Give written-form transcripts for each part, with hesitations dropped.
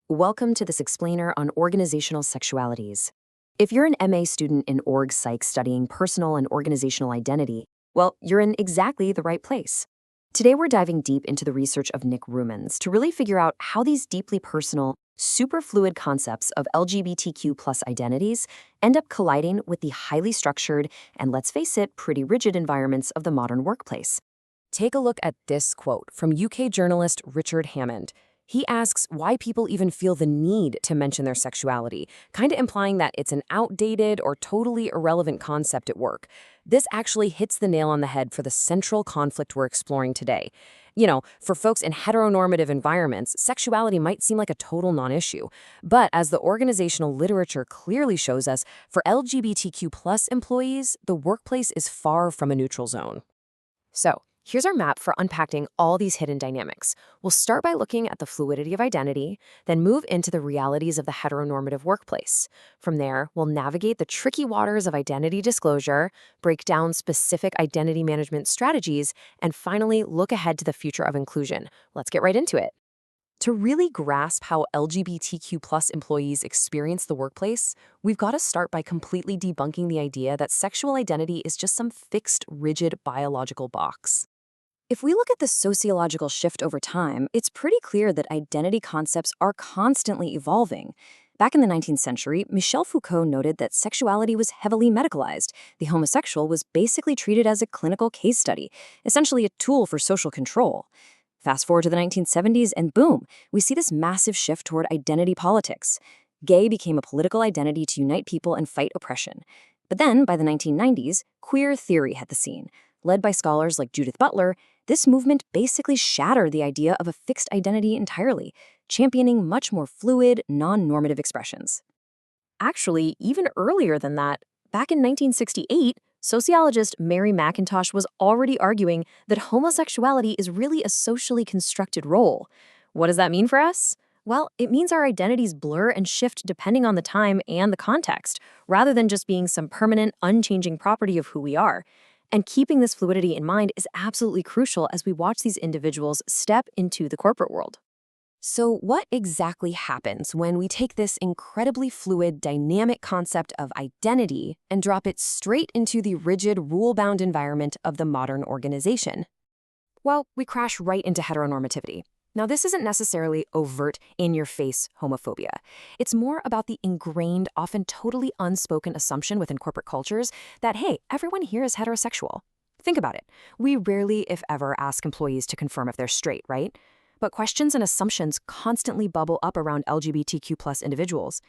Welcome to this explainer on organizational sexualities. If you're an MA student in Org Psych studying personal and organizational identity, well, you're in exactly the right place. Today we're diving deep into the research of Nick Rumens to really figure out how these deeply personal, super fluid concepts of LGBTQ plus identities end up colliding with the highly structured and, let's face it, pretty rigid environments of the modern workplace. Take a look at this quote from UK journalist Richard Hammond. He asks why people even feel the need to mention their sexuality, kind of implying that it's an outdated or totally irrelevant concept at work. This actually hits the nail on the head for the central conflict we're exploring today. For folks in heteronormative environments, sexuality might seem like a total non-issue. But as the organizational literature clearly shows us, for LGBTQ plus employees, the workplace is far from a neutral zone. So, here's our map for unpacking all these hidden dynamics. We'll start by looking at the fluidity of identity, then move into the realities of the heteronormative workplace. From there, we'll navigate the tricky waters of identity disclosure, break down specific identity management strategies, and finally look ahead to the future of inclusion. Let's get right into it. To really grasp how LGBTQ plus employees experience the workplace, we've got to start by completely debunking the idea that sexual identity is just some fixed, rigid biological box. If we look at the sociological shift over time, it's pretty clear that identity concepts are constantly evolving. Back in the 19th century, Michel Foucault noted that sexuality was heavily medicalized. The homosexual was basically treated as a clinical case study, essentially a tool for social control. Fast forward to the 1970s, and boom, we see this massive shift toward identity politics. Gay became a political identity to unite people and fight oppression. But then, by the 1990s, queer theory hit the scene. Led by scholars like Judith Butler, this movement basically shattered the idea of a fixed identity entirely, championing much more fluid, non-normative expressions. Actually, even earlier than that, back in 1968, sociologist Mary McIntosh was already arguing that homosexuality is really a socially constructed role. What does that mean for us? Well, it means our identities blur and shift depending on the time and the context, rather than just being some permanent, unchanging property of who we are. And keeping this fluidity in mind is absolutely crucial as we watch these individuals step into the corporate world. So what exactly happens when we take this incredibly fluid, dynamic concept of identity and drop it straight into the rigid, rule-bound environment of the modern organization? Well, we crash right into heteronormativity. Now, this isn't necessarily overt, in-your-face homophobia. It's more about the ingrained, often totally unspoken assumption within corporate cultures that, hey, everyone here is heterosexual. Think about it. We rarely, if ever, ask employees to confirm if they're straight, right? But questions and assumptions constantly bubble up around LGBTQ plus individuals.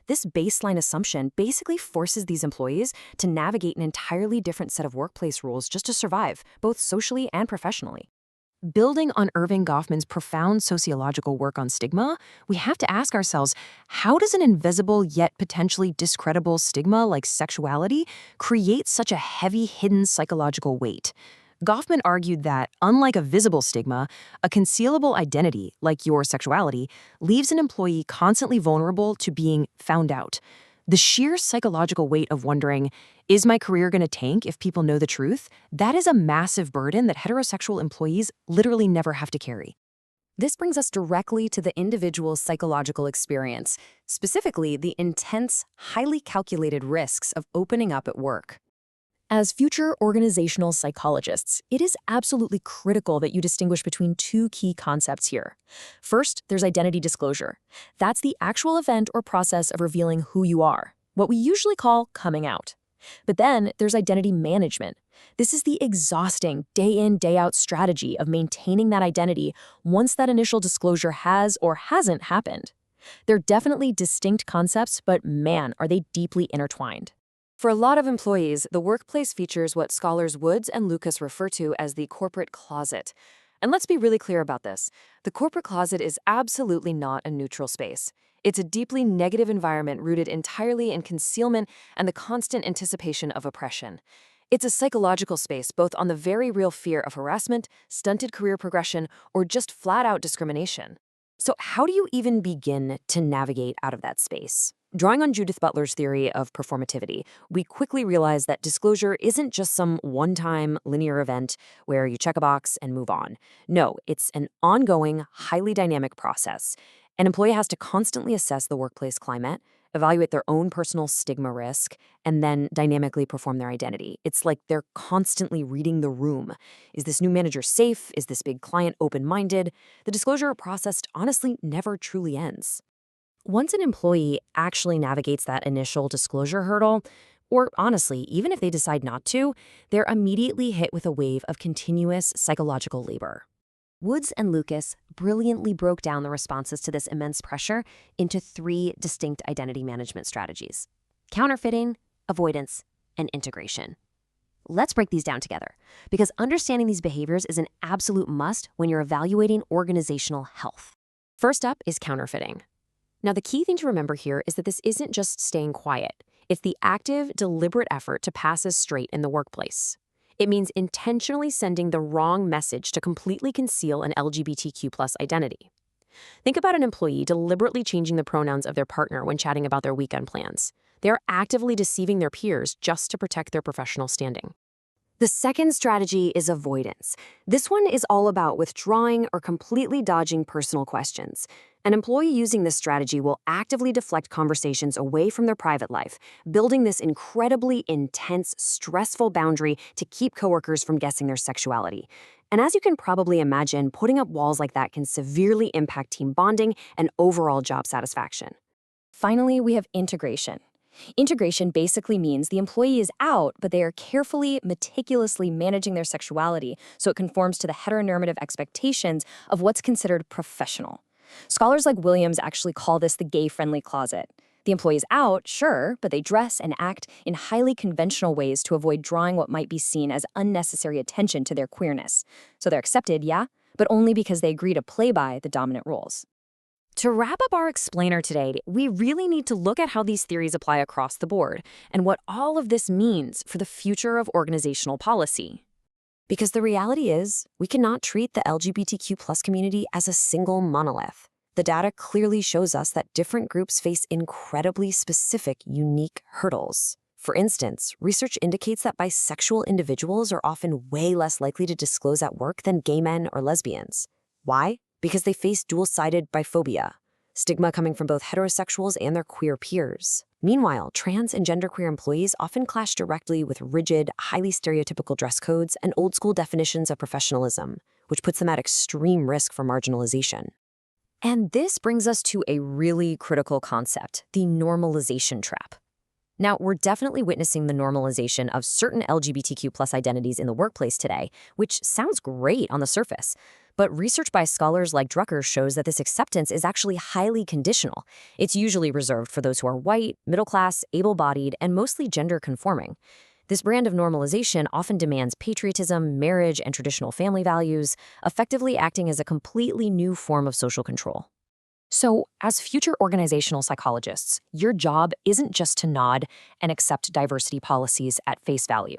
This baseline assumption basically forces these employees to navigate an entirely different set of workplace rules just to survive, both socially and professionally. Building on Erving Goffman's profound sociological work on stigma, we have to ask ourselves, how does an invisible yet potentially discreditable stigma like sexuality create such a heavy hidden psychological weight? Goffman argued that, unlike a visible stigma, a concealable identity, like your sexuality, leaves an employee constantly vulnerable to being found out. The sheer psychological weight of wondering, is my career going to tank if people know the truth? That is a massive burden that heterosexual employees literally never have to carry. This brings us directly to the individual's psychological experience, specifically the intense, highly calculated risks of opening up at work. As future organizational psychologists, it is absolutely critical that you distinguish between two key concepts here. First, there's identity disclosure. That's the actual event or process of revealing who you are, what we usually call coming out. But then there's identity management. This is the exhausting day-in, day-out strategy of maintaining that identity once that initial disclosure has or hasn't happened. They're definitely distinct concepts, but man, are they deeply intertwined. For a lot of employees, the workplace features what scholars Woods and Lucas refer to as the corporate closet. And let's be really clear about this. The corporate closet is absolutely not a neutral space. It's a deeply negative environment rooted entirely in concealment and the constant anticipation of oppression. It's a psychological space both on the very real fear of harassment, stunted career progression, or just flat-out discrimination. So how do you even begin to navigate out of that space? Drawing on Judith Butler's theory of performativity, we quickly realize that disclosure isn't just some one-time linear event where you check a box and move on. No, it's an ongoing, highly dynamic process. An employee has to constantly assess the workplace climate, evaluate their own personal stigma risk, and then dynamically perform their identity. It's like they're constantly reading the room. Is this new manager safe? Is this big client open-minded? The disclosure process honestly never truly ends. Once an employee actually navigates that initial disclosure hurdle, or honestly, even if they decide not to, they're immediately hit with a wave of continuous psychological labor. Woods and Lucas brilliantly broke down the responses to this immense pressure into 3 distinct identity management strategies: counterfeiting, avoidance, and integration. Let's break these down together, because understanding these behaviors is an absolute must when you're evaluating organizational health. First up is counterfeiting. Now, the key thing to remember here is that this isn't just staying quiet. It's the active, deliberate effort to pass as straight in the workplace. It means intentionally sending the wrong message to completely conceal an LGBTQ+ identity. Think about an employee deliberately changing the pronouns of their partner when chatting about their weekend plans. They are actively deceiving their peers just to protect their professional standing. The second strategy is avoidance. This one is all about withdrawing or completely dodging personal questions. An employee using this strategy will actively deflect conversations away from their private life, building this incredibly intense, stressful boundary to keep coworkers from guessing their sexuality. And as you can probably imagine, putting up walls like that can severely impact team bonding and overall job satisfaction. Finally, we have integration. Integration basically means the employee is out, but they are carefully, meticulously managing their sexuality so it conforms to the heteronormative expectations of what's considered professional. Scholars like Williams actually call this the gay-friendly closet. The employee is out, sure, but they dress and act in highly conventional ways to avoid drawing what might be seen as unnecessary attention to their queerness. So they're accepted, yeah, but only because they agree to play by the dominant roles. To wrap up our explainer today, we really need to look at how these theories apply across the board and what all of this means for the future of organizational policy. Because the reality is, we cannot treat the LGBTQ+ community as a single monolith. The data clearly shows us that different groups face incredibly specific, unique hurdles. For instance, research indicates that bisexual individuals are often way less likely to disclose at work than gay men or lesbians. Why? Because they face dual-sided biphobia, stigma coming from both heterosexuals and their queer peers. Meanwhile, trans and genderqueer employees often clash directly with rigid, highly stereotypical dress codes and old-school definitions of professionalism, which puts them at extreme risk for marginalization. And this brings us to a really critical concept, the normalization trap. Now, we're definitely witnessing the normalization of certain LGBTQ+ identities in the workplace today, which sounds great on the surface. But research by scholars like Drucker shows that this acceptance is actually highly conditional. It's usually reserved for those who are white, middle class, able-bodied, and mostly gender-conforming. This brand of normalization often demands patriotism, marriage, and traditional family values, effectively acting as a completely new form of social control. So, as future organizational psychologists, your job isn't just to nod and accept diversity policies at face value.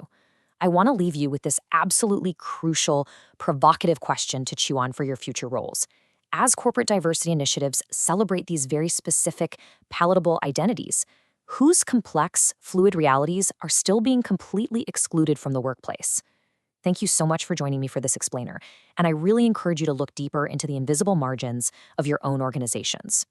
I want to leave you with this absolutely crucial, provocative question to chew on for your future roles. As corporate diversity initiatives celebrate these very specific, palatable identities, whose complex, fluid realities are still being completely excluded from the workplace? Thank you so much for joining me for this explainer, and I really encourage you to look deeper into the invisible margins of your own organizations.